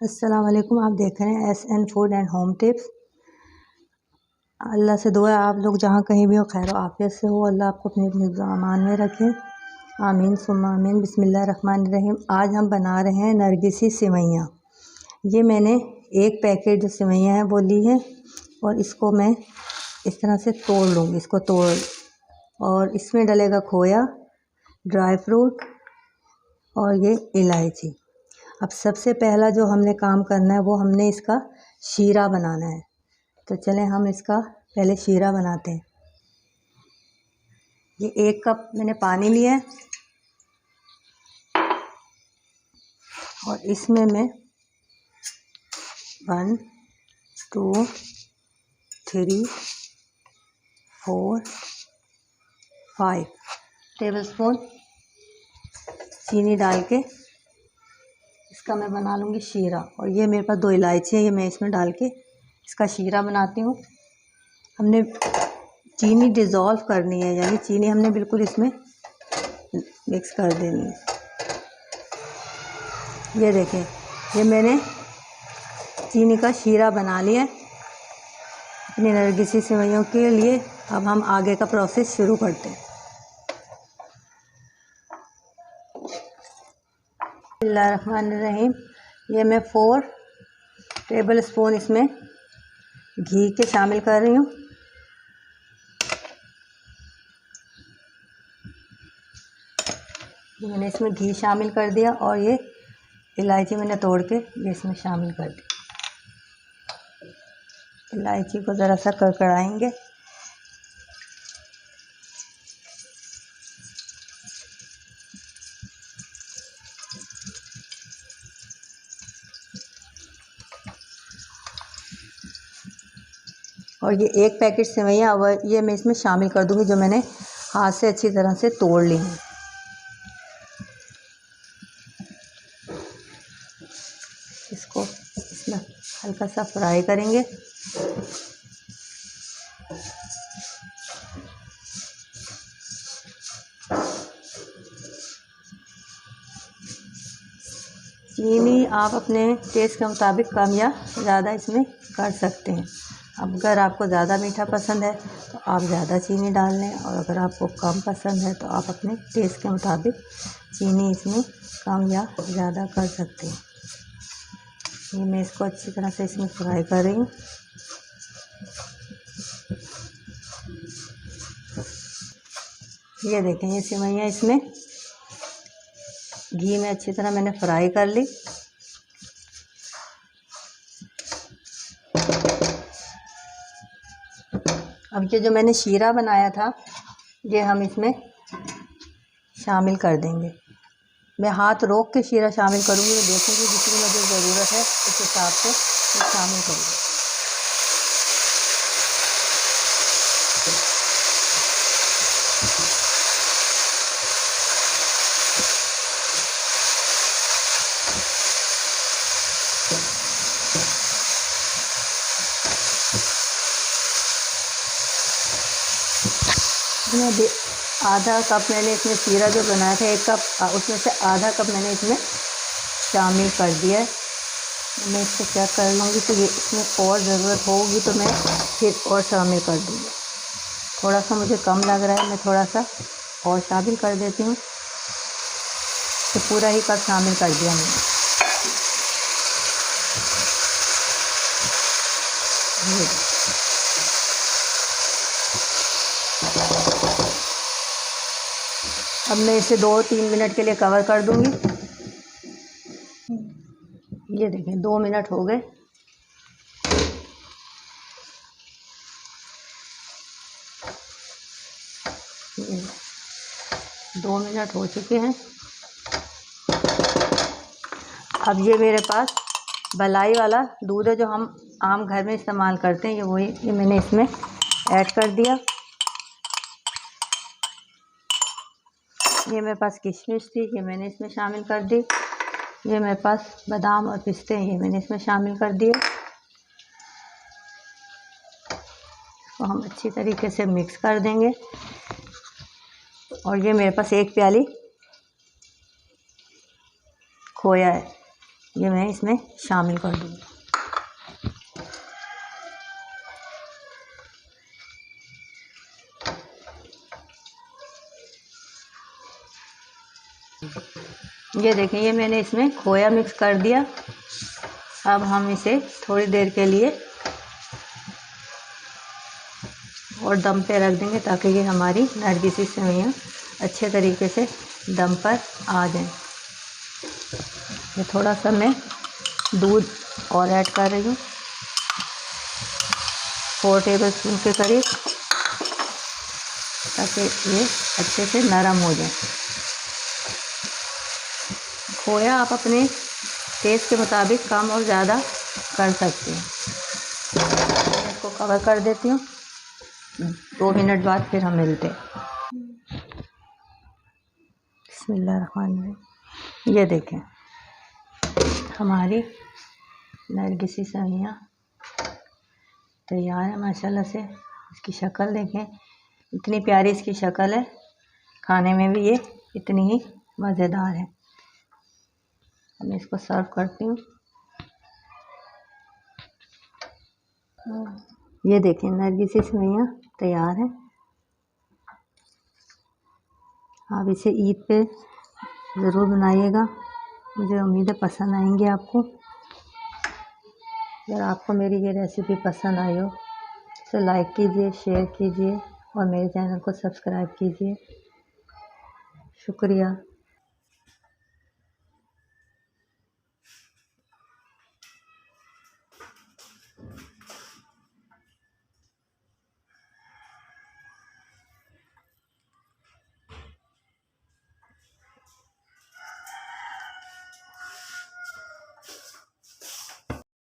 अस्सलाम वालेकुम। आप देख रहे हैं SN food and home tips. अल्लाह से दुआ है आप लोग जहाँ कहीं भी हो खैर आफियत से हो, अल्लाह आपको अपने अमान में रखे, आमीन सुम्मा आमीन। बिस्मिल्लाहिर्रहमानिर्रहीम। आज हम बना रहे हैं नरगिसी सेवइयाँ। ये मैंने एक पैकेट जो सेवइयाँ हैं वो ली है और इसको मैं इस तरह से तोड़ लूँगी। इसको तोड़ और इसमें डलेगा खोया, ड्राई फ्रूट और ये इलायची। अब सबसे पहला जो हमने काम करना है वो हमने इसका शीरा बनाना है। तो चलें हम इसका पहले शीरा बनाते हैं। ये 1 कप मैंने पानी लिया है और इसमें मैं 1 2 3 4 5 टेबलस्पून चीनी डाल के इसका मैं बना लूँगी शीरा। और ये मेरे पास 2 इलायची है, ये मैं इसमें डाल के इसका शीरा बनाती हूँ। हमने चीनी डिज़ोल्व करनी है, यानी चीनी हमने बिल्कुल इसमें मिक्स कर देनी है। ये देखें, ये मैंने चीनी का शीरा बना लिया है अपनी नरगिसी सेवइयों के लिए। अब हम आगे का प्रोसेस शुरू करते हैं। बिस्मिल्लाहिर्रहमानिर्रहीम। ये मैं 4 टेबलस्पून इसमें घी के शामिल कर रही हूँ। मैंने इसमें घी शामिल कर दिया और ये इलायची मैंने तोड़ के ये इसमें शामिल कर दी। इलायची को ज़रा सा कड़कड़ाएंगे। और ये 1 पैकेट सेवइयाँ अब ये मैं इसमें शामिल कर दूँगी जो मैंने हाथ से अच्छी तरह से तोड़ ली हैं। इसको इसमें हल्का सा फ्राई करेंगे। चीनी आप अपने टेस्ट के मुताबिक कम या ज़्यादा इसमें कर सकते हैं। अब अगर आपको ज़्यादा मीठा पसंद है तो आप ज़्यादा चीनी डाल लें, और अगर आपको कम पसंद है तो आप अपने टेस्ट के मुताबिक चीनी इसमें कम या ज़्यादा कर सकते हैं। ये मैं इसको अच्छी तरह से इसमें फ्राई कर रही हूँ। ये देखें, ये सेवइयाँ इसमें घी में अच्छी तरह मैंने फ्राई कर ली। अब ये जो मैंने शीरा बनाया था ये हम इसमें शामिल कर देंगे। मैं हाथ रोक के शीरा शामिल करूँगी, मैं देखूँगी जितनी मुझे ज़रूरत है उस हिसाब से मैं शामिल करूँगी। आधा कप मैंने इसमें शीरा जो बनाया था 1 कप, उसमें से आधा कप मैंने इसमें शामिल कर दिया है। मैं इसको चेक कर लूँगी तो ये इसमें और ज़रूरत होगी तो मैं फिर और शामिल कर दूँगी। थोड़ा सा मुझे कम लग रहा है, मैं थोड़ा सा और शामिल कर देती हूँ। तो पूरा ही कप शामिल कर दिया मैंने। अब मैं इसे 2-3 मिनट के लिए कवर कर दूँगी। ये देखें 2 मिनट हो गए। ये 2 मिनट हो चुके हैं। अब ये मेरे पास मलाई वाला दूध है जो हम आम घर में इस्तेमाल करते हैं, ये मैंने इसमें ऐड कर दिया। ये मेरे पास किशमिश थी, ये मैंने इसमें शामिल कर दी। ये मेरे पास बादाम और पिस्ते हैं, ये मैंने इसमें शामिल कर दिए। इसको हम अच्छी तरीके से मिक्स कर देंगे। और ये मेरे पास 1 प्याली खोया है, ये मैं इसमें शामिल कर दूँगी। ये देखें, ये मैंने इसमें खोया मिक्स कर दिया। अब हम इसे थोड़ी देर के लिए और दम पे रख देंगे ताकि ये हमारी नरगिसी सेवइयाँ अच्छे तरीके से दम पर आ जाएं। ये थोड़ा सा मैं दूध और ऐड कर रही हूँ, 4 टेबलस्पून के करीब, ताकि ये अच्छे से नरम हो जाए। खोया आप अपने टेस्ट के मुताबिक कम और ज़्यादा कर सकते हैं। इसको कवर कर देती हूँ, 2 मिनट बाद फिर हम मिलते हैं। बिस्मिल्लाहिर्रहमानिर्रहीम। ये देखें, हमारी नरगिसी सेवइयाँ तैयार है माशाल्लाह से। इसकी शक्ल देखें, इतनी प्यारी इसकी शक्ल है, खाने में भी ये इतनी ही मज़ेदार है। मैं इसको सर्व करती हूँ। ये देखें, नरगिसी सेवइयाँ तैयार है। आप इसे ईद पे ज़रूर बनाइएगा, मुझे उम्मीद है पसंद आएंगे आपको। अगर आपको मेरी ये रेसिपी पसंद आई हो तो लाइक कीजिए, शेयर कीजिए और मेरे चैनल को सब्सक्राइब कीजिए। शुक्रिया।